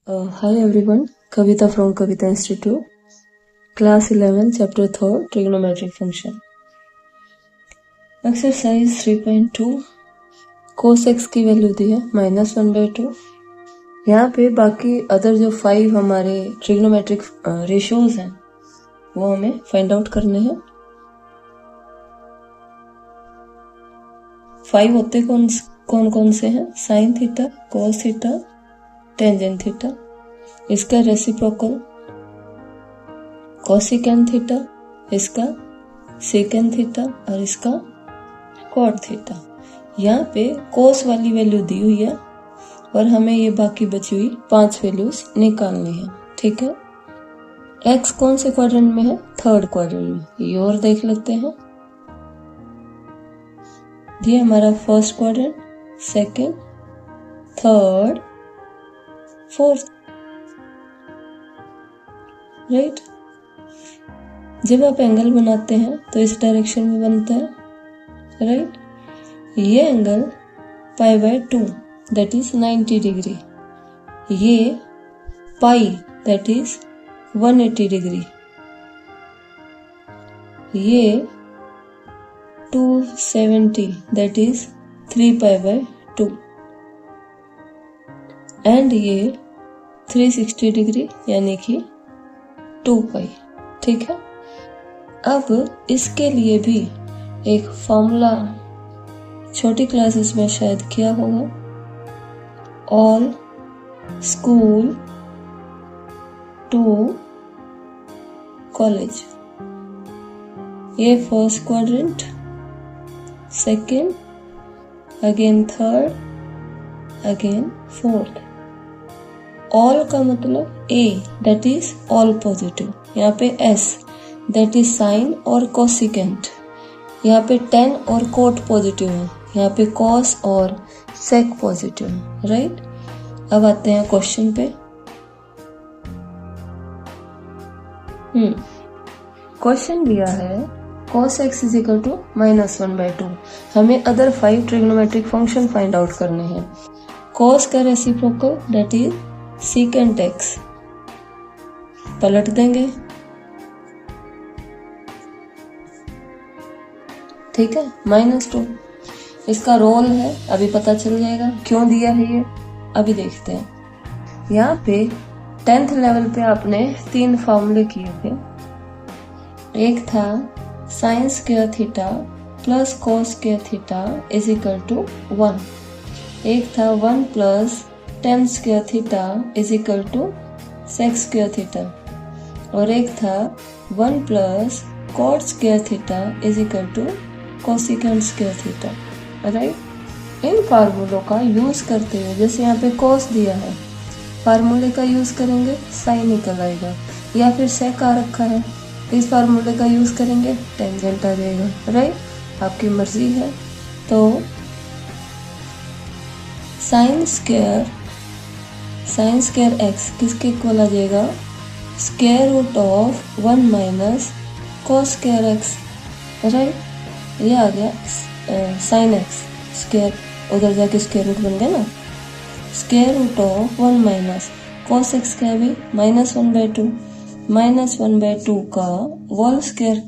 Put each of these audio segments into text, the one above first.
Hi everyone, Kavita from Kavita Institute, Class 11, Chapter 3, Trigonometric Function. Exercise 3.2, cos x की value दी है -1/2। यहाँ पे बाकी अदर जो 5 हमारे ट्रिग्नोमेट्रिक रेशियोज हैं वो हमें फाइंड आउट करने हैं। 5 होते कौन कौन से हैं? Sine theta, cos theta, tangent theta, इसका रेसिप्रोकल कोसेकेंट थीटा, इसका सेकेंट थीटा और इसका कॉट थीटा। यहाँ पे कोस वाली वैल्यू दी हुई है और हमें ये बाकी बची हुई 5 वैल्यूज निकालनी है। ठीक है, एक्स कौन से क्वाड्रेंट में है? थर्ड क्वाड्रेंट में। ये और देख लेते हैं। ये हमारा first quadrant, second, third, fourth, right. जब आप एंगल बनाते हैं तो इस डायरेक्शन में बनता है, राइट। ये एंगल π/2 दैट इज 90 डिग्री, ये पाई दैट इज 180 डिग्री, ये 270 दैट इज 3π/2 एंड ये 360 डिग्री यानी कि 2π। ठीक है, अब इसके लिए भी एक फॉर्मूला छोटी क्लासेस में शायद किया होगा, ऑल स्कूल टू कॉलेज। ये first quadrant, second, again third, again fourth. All का मतलब ए दैट इज ऑल पॉजिटिव, यहाँ पे एस दैट इज साइन और कोसिकेंट, यहाँ पे टेन और कोट पॉजिटिव है, यहाँ पे कॉस और सेक पॉजिटिव है, राइट। अब आते हैं क्वेश्चन पे। क्वेश्चन दिया है cos x is equal to -1/2। हमें other 5 trigonometric function find out करने हैं। cos का reciprocal that is secant x, पलट देंगे, ठीक है, -2। इसका रोल है, अभी पता चल जाएगा क्यों दिया है ये, अभी देखते हैं। यहाँ पे 10th लेवल पे आपने 3 फॉर्मूले किए थे। एक था sine square theta plus cos square theta is equal to 1, एक था 1 plus tan square theta is equal to sec square theta, और एक था 1 plus cot square theta is equal to cosecant square theta, right. इन फार्मूलों का use करते हुए, जैसे यहाँ पे कॉस दिया है, फार्मूले का यूज करेंगे साइन निकल आएगा, या फिर सेक आ रखा है, इस फार्मूले का यूज करेंगे टेंजेंट आ जाएगा, राइट। आपकी मर्जी है। तो साइन स्क्वायर एक्स किसके इक्वल आ जाएगा? Square root of 1 minus cos square x, right. ये आ गया साइन एक्स स्क्वायर, उधर जाके स्क्वायर रूट बन गया ना। Square root of 1 minus cos x का भी -1/2, -1/2 का होल स्क्वायर,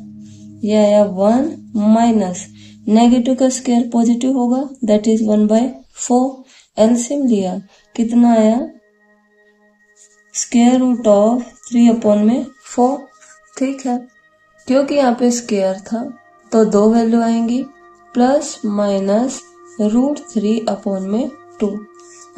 ये आया 1 माइनस नेगेटिव का स्क्वायर पॉजिटिव होगा दैट इज 1/4। एलसीएम लिया, कितना आया? Square root of 3/4। ठीक है, क्योंकि यहाँ पे स्क्वायर था तो 2 वैल्यू आएंगी, प्लस माइनस √3/2।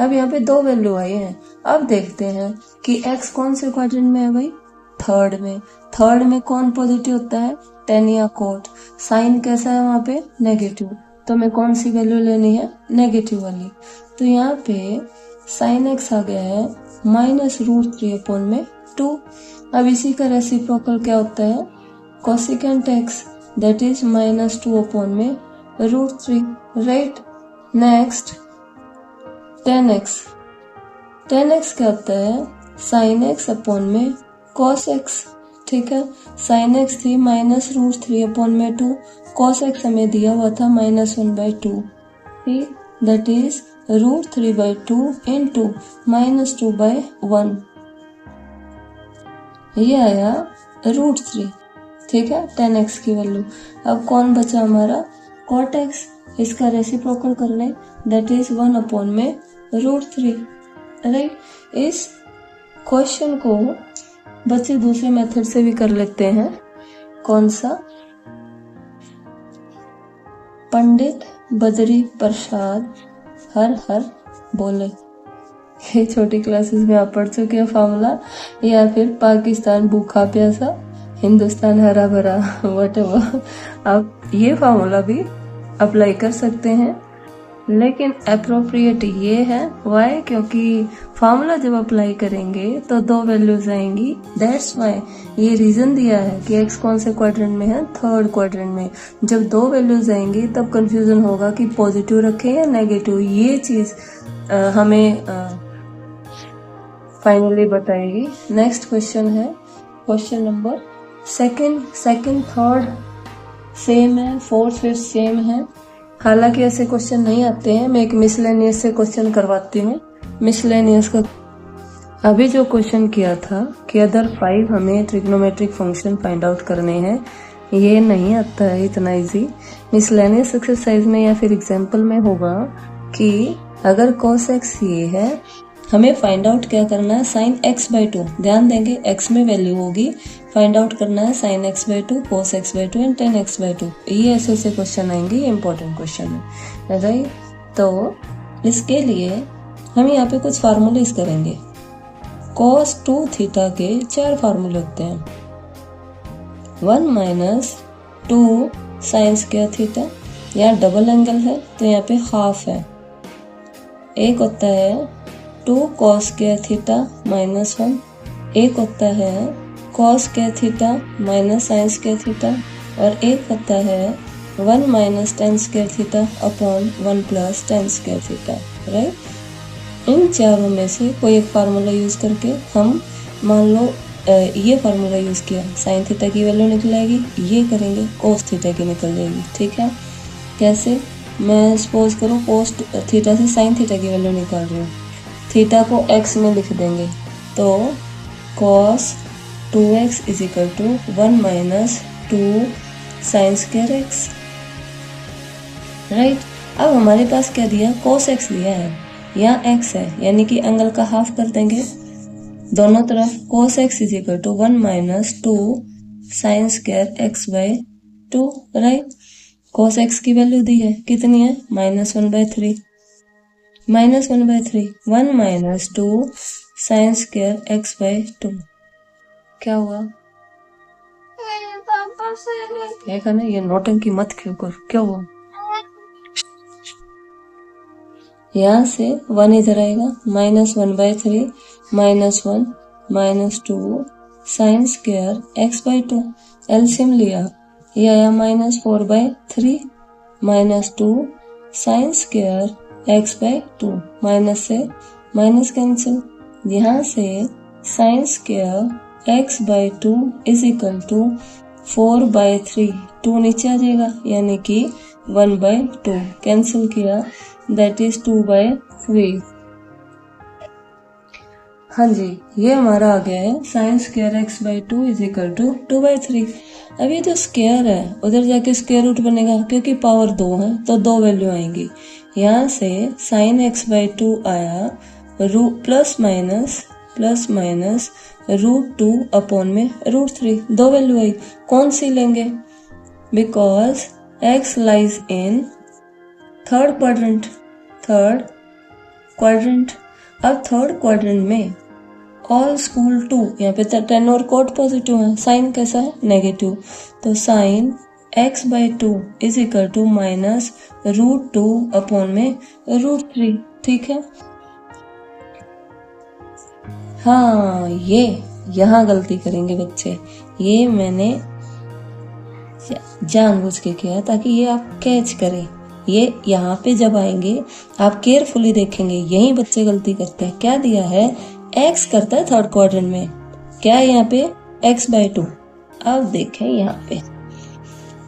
अब यहाँ पे 2 वैल्यू आई है। अब देखते हैं कि x कौन से क्वाड्रेंट में है भाई? थर्ड में। थर्ड में कौन पॉजिटिव होता है? टेन या कोट। साइन कैसा है वहां पे? नेगेटिव। तो हमें कौन सी वैल्यू लेनी है? नेगेटिव वाली। तो यहाँ पे साइन एक्स आ गया है -√3/2। अब इसी का रेसिप्रोकल क्या होता है? Cosecant x that is -2/√3, right. Next ten x क्या होता है? साइन एक्स अपॉन में कॉस एक्स, ठीक है। साइन एक्स थी -√3/2, कॉस एक्स हमें दिया हुआ था -1/2, दैट इज √3/2 इंटू -2/1, ये आया √3, ठीक है, 10x की वैल्यू। अब कौन बचा हमारा, cot x, इसका रेसिप्रोकल कर ले, दैट इज 1/√3, राइट। इस क्वेश्चन को बच्चे दूसरे मेथड से भी कर लेते हैं। कौन सा, पंडित बद्री प्रसाद हर हर बोले, ये छोटी क्लासेस में आप पढ़ चुके हैं फॉर्मूला, या फिर पाकिस्तान भूखा प्यासा, हिंदुस्तान हरा भरा, व्हाटएवर, आप ये फॉर्मूला भी अप्लाई कर सकते हैं, लेकिन अप्रोप्रिएट ये है, वाई, क्योंकि फॉर्मूला जब अप्लाई करेंगे तो 2 वैल्यूज आएंगी, दैट्स वाई ये रीजन दिया है कि x कौन से क्वाड्रेंट में है, 3rd क्वाड्रेंट में। जब 2 वैल्यूज आएंगी तब कंफ्यूजन होगा कि पॉजिटिव रखें या नेगेटिव, ये चीज हमें फाइनली बताएगी। नेक्स्ट क्वेश्चन है question number second, third same है, 4th 5th सेम है। हालांकि ऐसे क्वेश्चन नहीं आते हैं, मैं एक मिसलेनियस से क्वेश्चन करवाती हूँ। मिसलेनियस का अभी जो क्वेश्चन किया था कि अदर 5 हमें ट्रिग्नोमेट्रिक फंक्शन फाइंड आउट करने हैं, ये नहीं आता है इतना इजी। मिसलेनियस एक्सरसाइज में या फिर एग्जाम्पल में होगा कि अगर cos x ये है, हमें फाइंड आउट क्या करना है, sin x/2, ध्यान देंगे x में वैल्यू होगी, फाइंड आउट करना है sin x/2, cos x/2 and tan x/2। ये ऐसे क्वेश्चन आएंगे, ये इंपॉर्टेंट क्वेश्चन है, राइट। तो इसके लिए हम यहाँ पे कुछ फार्मूलेज करेंगे। cos 2 थीटा के 4 फार्मूले होते हैं। 1 - 2 sin स्क्वायर थीटा, यहाँ डबल एंगल है तो यहाँ पे हाफ है। एक होता है 2 cos स्क्वायर थीटा -1, एक होता है cos square theta minus sin square theta, और एक होता है 1 - tan square theta upon 1 + tan square theta, right. इन चारों में से कोई एक फार्मूला यूज करके हम, मान लो ये फार्मूला यूज किया, sin थीटा की वैल्यू निकल आएगी, ये करेंगे cos थीटा की निकल जाएगी, ठीक है। कैसे, मैं सपोज करूँ cos थीटा से sin थीटा की वैल्यू निकाल रही हूँ, थीटा को x में लिख देंगे, तो cos 2x = 1 - 2 sin square x, right. अब हमारे पास क्या दिया, cos x दिया है, यहाँ x है, यानी कि एंगल का हाफ कर देंगे दोनों तरफ। cos x = 1 - 2 sin square x/2, right. cos x की वैल्यू दी है, कितनी है, -1/3, -1/3, 1 - 2 sin स्क्वायर x/2, क्या हुआ, देखा ना, ये नौटंकी मत क्यों कर, क्या हुआ, यहाँ से 1 इधर आएगा, -1/3 -1 - 2 sin स्क्वायर x/2, एलसीएम लिया, ये आया -4/3 -2 sin स्क्वायर x/2, माइनस से माइनस कैंसिल, यहाँ से sin स्क्वायर x/2 = 4/3, 2 नीचे आ जाएगा, यानी कि 1/2, कैंसिल किया, दैट इज 2/3। हाँ जी, ये हमारा आ गया है sin स्क्वायर x/2 = 2/3। अब ये जो स्क्वायर है उधर जाके स्क्वायर रूट बनेगा, क्योंकि पावर 2 है तो 2 वैल्यू आएंगी। यहाँ से sin x/2 आया +- √2 अपॉन में √3, 2 वैल्यू आई, कौन सी लेंगे, because x lies in third quadrant. अब थर्ड क्वाड्रेंट में ऑल स्कूल 2, यहाँ पे 10 और cot पॉजिटिव है, साइन कैसा है, नेगेटिव, तो साइन x/2 = -√2 अपॉन में √3, ठीक है। हाँ, ये यहाँ गलती करेंगे बच्चे, ये मैंने जानबूझ के किया ताकि ये आप कैच करें। ये यहाँ पे जब आएंगे आप केयरफुली देखेंगे, यही बच्चे गलती करते हैं। क्या दिया है, x करता है थर्ड क्वाड्रेंट में, क्या है यहाँ पे x/2। अब देखें यहाँ पे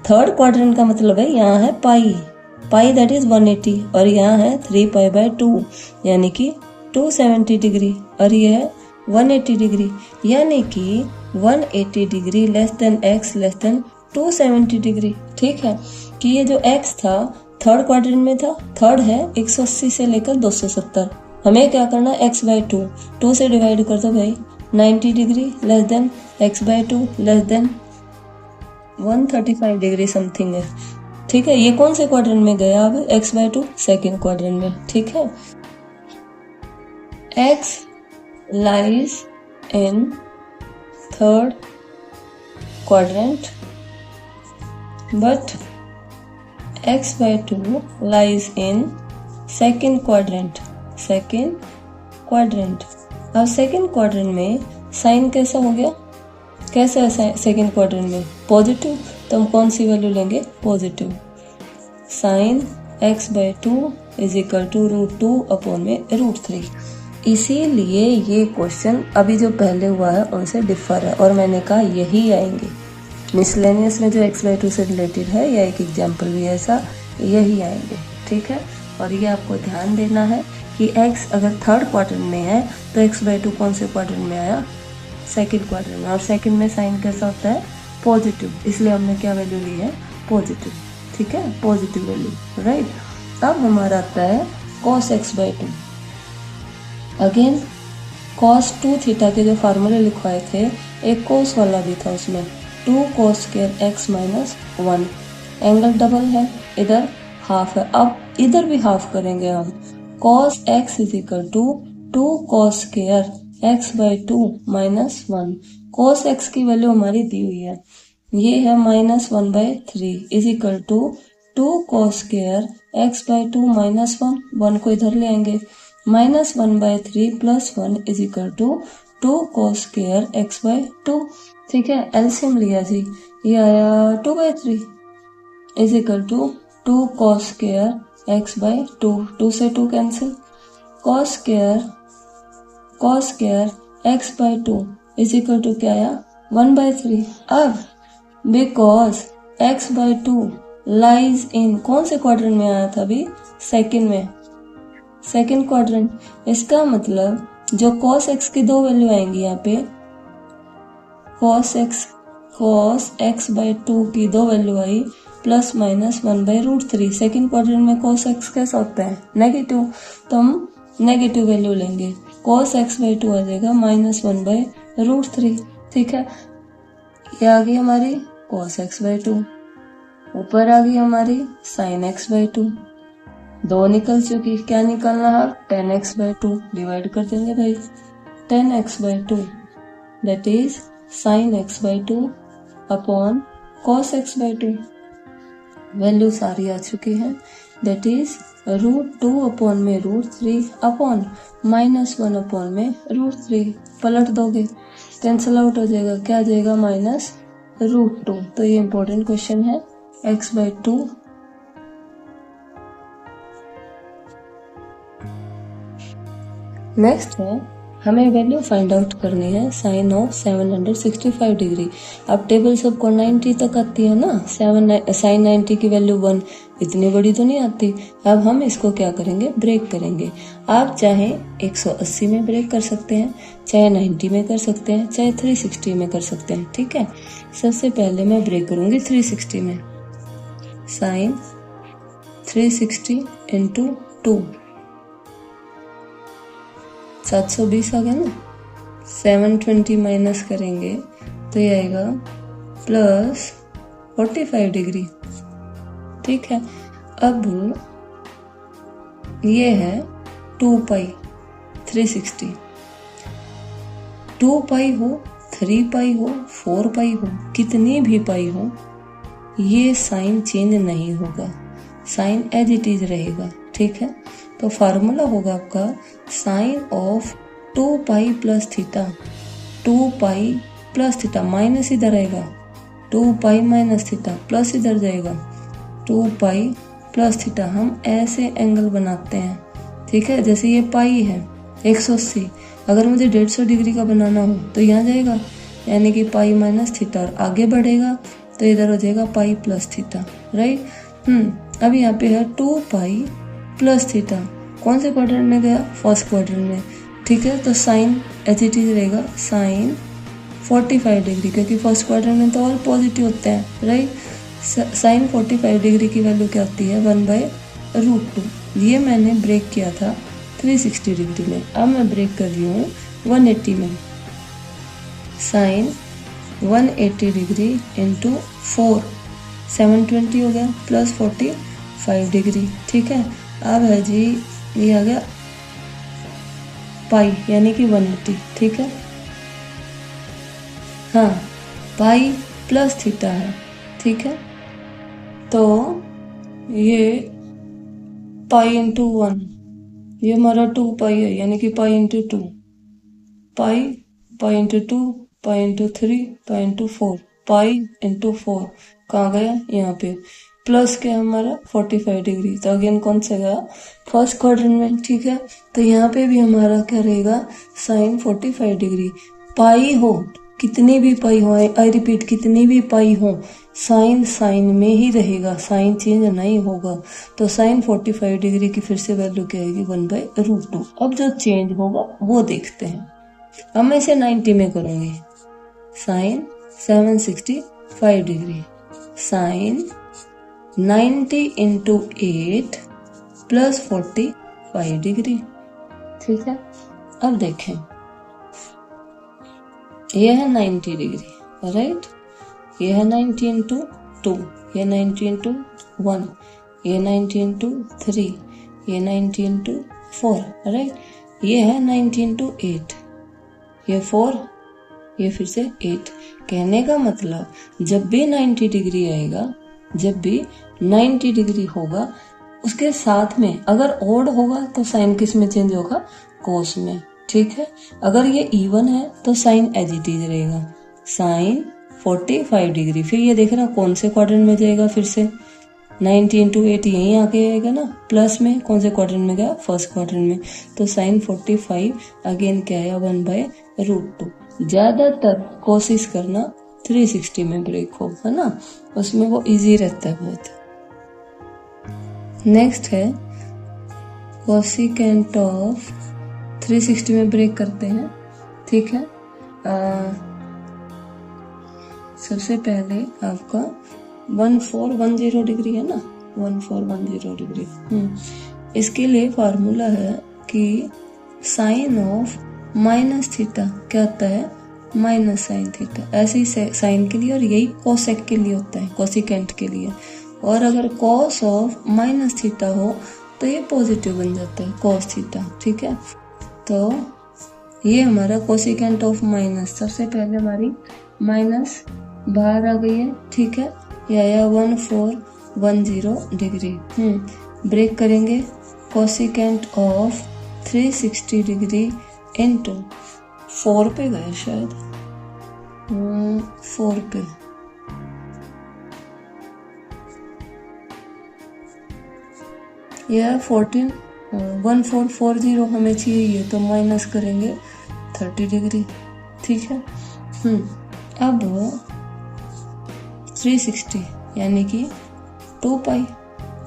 थर्ड क्वाड्रेंट का मतलब है यहाँ है पाई, पाई दैट इज 180 और यहाँ है 3π/2 यानी कि 270 डिग्री और ये है 180 डिग्री यानी कि 180 degree less than x less than 270 degree. ठीक है कि ये जो x था थर्ड क्वाड्रेंट में था, थर्ड है 180 से लेकर 270। हमें क्या करना है x/2 2 से डिवाइड कर दो भाई, 90 degree less than x/2 less than 135 degree something है। ठीक है ये कौन से क्वाड्रेंट में गया अब x/2 सेकेंड क्वाड्रेंट में। ठीक है x lies in third quadrant but x/2 lies in second quadrant। अब सेकेंड क्वाड्रेंट में साइन कैसा हो गया, कैसा है सेकेंड क्वाड्रेंट में पॉजिटिव, तो हम कौन सी वैल्यू लेंगे positive. Sine x/2 is equal to √2/√3। इसीलिए ये क्वेश्चन अभी जो पहले हुआ है उनसे डिफर है और मैंने कहा यही आएंगे मिसलेनियस में जो x/2 से रिलेटेड है या एक एग्जाम्पल भी ऐसा यही आएंगे। ठीक है और ये आपको ध्यान देना है कि x अगर थर्ड क्वाड्रेंट में है तो x/2 कौन से क्वाड्रेंट में आया सेकंड क्वाड्रेंट में और सेकंड में साइन कैसा होता है पॉजिटिव, इसलिए हमने क्या वैल्यू ली है पॉजिटिव। ठीक है पॉजिटिव वैल्यू राइट। अब हमारा आता है cos x/2। अगेन cos 2θ के जो फार्मूले लिखवाए थे एक cos वाला भी था उसमें 2 cos square x - 1 angle double है, इधर हाफ है। अब इधर भी हाफ करेंगे हम cos x is equal to 2 cos square x/2 - 1। cos x की वैल्यू हमारी दी हुई है, ये है -1/3 is equal to 2 cos square x/2 - 1 को इधर ले आएंगे -1/3 + 1 is equal to 2 cos square x/2। ठीक है एलसीएम लिया जी, ये आया 2/3 is equal to 2 cos square x/2, 2 से 2 cancel, cos square x/2 is equal to क्या आया 1/3। अब बिकॉज x/2 लाइज इन कौन से क्वाड्रेंट में आया था अभी सेकंड में, सेकंड क्वाड्रेंट, इसका मतलब जो cos x की दो वैल्यू आएंगी यहाँ पे cos x/2 की दो वैल्यू आई ±1/√3। सेकंड क्वाड्रेंट में cos x कैसा होता है नेगेटिव, तो हम नेगेटिव वैल्यू लेंगे, cos x/2 आ जाएगा -1/√3। ठीक है ये आ गई हमारी cos x/2, ऊपर आ गई हमारी sin x/2, दो निकल चुकी, क्या निकलना है 10x/2 डिवाइड कर देंगे भाई 10x/2 that is sin x/2 upon cos x/2। Value सारी आ चुकी है दैट इज √2/√3 अपॉन -1/√3। पलट दोगे कैंसिल आउट हो जाएगा, क्या आ जाएगा -√2। तो ये इंपॉर्टेंट क्वेश्चन है x/2 नेक्स्ट है हमें वैल्यू फाइंड आउट करनी है साइन ऑफ 765 डिग्री। अब टेबल सबको 90 तक आती है ना, साइन 90 की वैल्यू 1, इतनी बड़ी तो नहीं आती। अब हम इसको क्या करेंगे ब्रेक करेंगे। आप चाहे 180 में ब्रेक कर सकते हैं, चाहे 90 में कर सकते हैं, चाहे 360 में कर सकते हैं। ठीक है सबसे पहले मैं ब्रेक करूंगी 360 में, साइन 360 × 2 720 आ गया ना, 720 माइनस करेंगे तो ये आएगा +45 डिग्री। ठीक है अब ये है 2π 360, 2π हो 3π हो 4π हो कितनी भी पाई हो ये साइन चेंज नहीं होगा, साइन एज इट इज रहेगा। ठीक है तो फार्मूला होगा आपका sine of 2π + theta, 2π + theta minus इधर आएगा 2π - थीटा प्लस इधर जाएगा 2π + थीटा। हम ऐसे एंगल बनाते हैं। ठीक है जैसे ये पाई है 180, अगर मुझे 150 डिग्री का बनाना हो तो यहाँ जाएगा यानी कि π - थीटा और आगे बढ़ेगा तो इधर हो जाएगा π + थीटा राइट। अब यहाँ पे है 2 पाई प्लस थीटा, कौन से क्वाड्रेंट में गया, फर्स्ट क्वाड्रेंट में, ठीक है। तो साइन एज इट इज रहेगा साइन 45 डिग्री, क्योंकि फर्स्ट क्वाड्रेंट में तो ऑल पॉजिटिव होते हैं, राइट। साइन 45 डिग्री की वैल्यू क्या होती है, 1/√2। ये मैंने ब्रेक किया था 360 डिग्री में, अब मैं ब्रेक कर रही हूँ 180 में। साइन 180 डिग्री इंटू 4 720 हो गया, प्लस 45 डिग्री, ठीक है। अब है जी ये आ गया पाई यानी कि 180, ठीक है। हाँ, पाई प्लस थीटा है, ठीक है। तो ये पाई इंटू 1, ये हमारा 2 पाई है यानी कि pi into 2, pi pi into 2, pi into 3, pi into 4, pi into 4 कहाँ गया, यहाँ पे, प्लस क्या हमारा 45 डिग्री, तो अगेन कौन सा गया, फर्स्ट क्वाड्रेंट में, ठीक है। तो यहाँ पे भी हमारा क्या रहेगा, साइन 45 डिग्री। पाई हो, कितनी भी पाई हो, आई रिपीट कितनी भी पाई हो, साइन साइन में ही रहेगा, साइन चेंज नहीं होगा। तो साइन 45 डिग्री की फिर से वैल्यू क्या आएगी, 1/√2। अब जो चेंज होगा वो देखते हैं। अब मैं इसे 90 में करूंगी, sine 765 degree, sine 90 into 8 plus 45 degree, ठीक है। अब देखें, यह है 90 डिग्री, राइट। यह है 90 इंटू 2, यह 90 इंटू 1, यह 90 इंटू 3, यह 90 इंटू 4, राइट। यह है 90 इंटू 8, ये 4, ये फिर से 8। कहने का मतलब जब भी 90 डिग्री आएगा, जब भी 90 डिग्री होगा, उसके साथ में अगर ओड होगा तो साइन किस में चेंज होगा, कोस में, ठीक है। अगर ये इवन है तो साइन एज इट इज रहेगा, साइन 45 डिग्री। फिर ये देखना कौन से क्वाड्रेंट में जाएगा, फिर से 90 इंटू 8 यहीं आके आएगा ना, प्लस में कौन से क्वाड्रेंट में गया, फर्स्ट क्वाड्रेंट में। तो साइन 45 अगेन क्या आया, 1/√2। ज्यादातर कोशिश करना 360 में ब्रेक हो, है ना, उसमें वो इजी रहता है बहुत। नेक्स्ट है कोसिकेंट ऑफ 360 में ब्रेक करते हैं, ठीक है। सबसे पहले आपका 1410 डिग्री है ना, 1410 डिग्री। इसके लिए फार्मूला है कि साइन ऑफ माइनस थीटा क्या होता है, माइनस साइन थीटा, ऐसे ही साइन के लिए, और यही कोसेक के लिए होता है, कोसिकेंट के लिए। और अगर कॉस ऑफ माइनस थीटा हो तो ये पॉजिटिव बन जाता है, कॉस थीटा, ठीक है। तो ये हमारा कोसिकेंट ऑफ माइनस, सबसे पहले हमारी माइनस बाहर आ गई है, ठीक है। ये आया 1410 डिग्री। ब्रेक करेंगे, कोसिकेंट ऑफ 360 डिग्री इंटू 4 पे गए शायद, 4 पे, यह 1440 हमें चाहिए, तो माइनस करेंगे 30 डिग्री, ठीक है। अब 360 यानी कि 2 पाई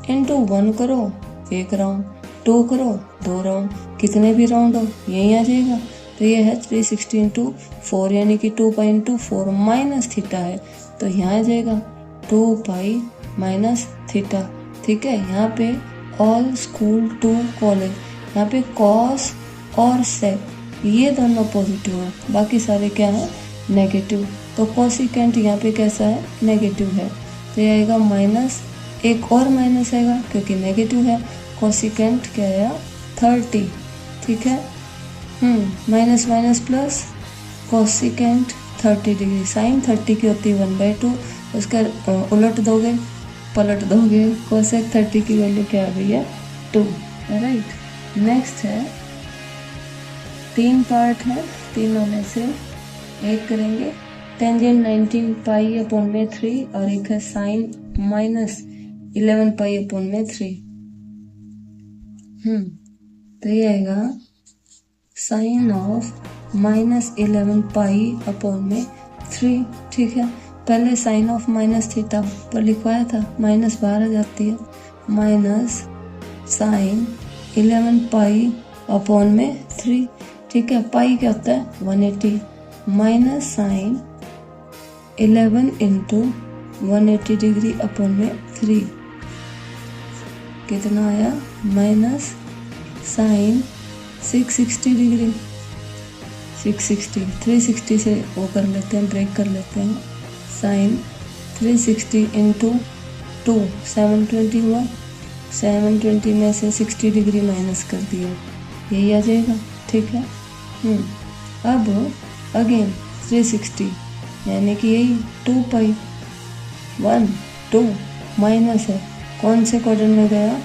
इंटू 1 करो 1 राउंड, 2 करो 2 राउंड, कितने भी राउंड हो यही आ जाएगा। तो ये है 360 इंटू 4 यानी कि 2 पाई इंटू 4 माइनस थीटा है, तो यहाँ आ जाएगा 2 पाई माइनस थीटा, ठीक है। यहाँ पे ऑल स्कूल टू कॉलेज, यहाँ पे कॉस और सेक ये दोनों पॉजिटिव है, बाकी सारे क्या है, नेगेटिव। तो कोसिकेंट यहाँ पे कैसा है, नेगेटिव है, तो ये आएगा माइनस, एक और माइनस आएगा क्योंकि नेगेटिव है। कोसिकेंट क्या आया, 30, ठीक है। Minus minus plus, cosecant 30 degree, sine 30 की होती है 1/2, उसका उलट दोगे, पलट दोगे, कोसेक 30 की वैल्यू क्या आ गई है, 2, राइट। नेक्स्ट है 3 पार्ट है, तीनों में से एक करेंगे, टेंजेंट 19 पाई अपॉन में 3 और एक है साइन माइनस 11 पाई अपॉन में 3। तो ये आएगा sine of minus 11 pi upon में 3, ठीक है। पहले साइन ऑफ माइनस थीटा पर लिखवाया था, माइनस बाहर आ जाती है, माइनस साइन 11 पाई अपॉन में 3। ठीक है, पाई क्या होता है 180 minus sine 11 into 180 degree upon में 3 कितना आया माइनस साइन 660 डिग्री 660 360 से वो कर लेते हैं, ब्रेक कर लेते हैं। साइन 360 इंटू 2 720 हुआ, 720 में से 60 डिग्री माइनस कर दिया, यही आ जाएगा। ठीक है, अब अगेन 360 यानी कि यही 2 पाई 1 2 माइनस है, कौन से क्वाड्रेंट में गया,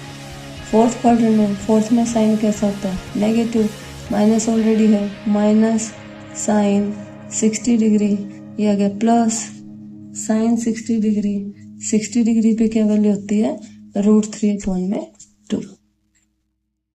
फोर्थ क्वाड्रेंट में। फोर्थ में साइन कैसा होता है नेगेटिव, माइनस ऑलरेडी है, माइनस साइन 60 डिग्री, ये आ गया प्लस साइन 60 डिग्री। 60 डिग्री पे क्या वैल्यू होती है √3/2।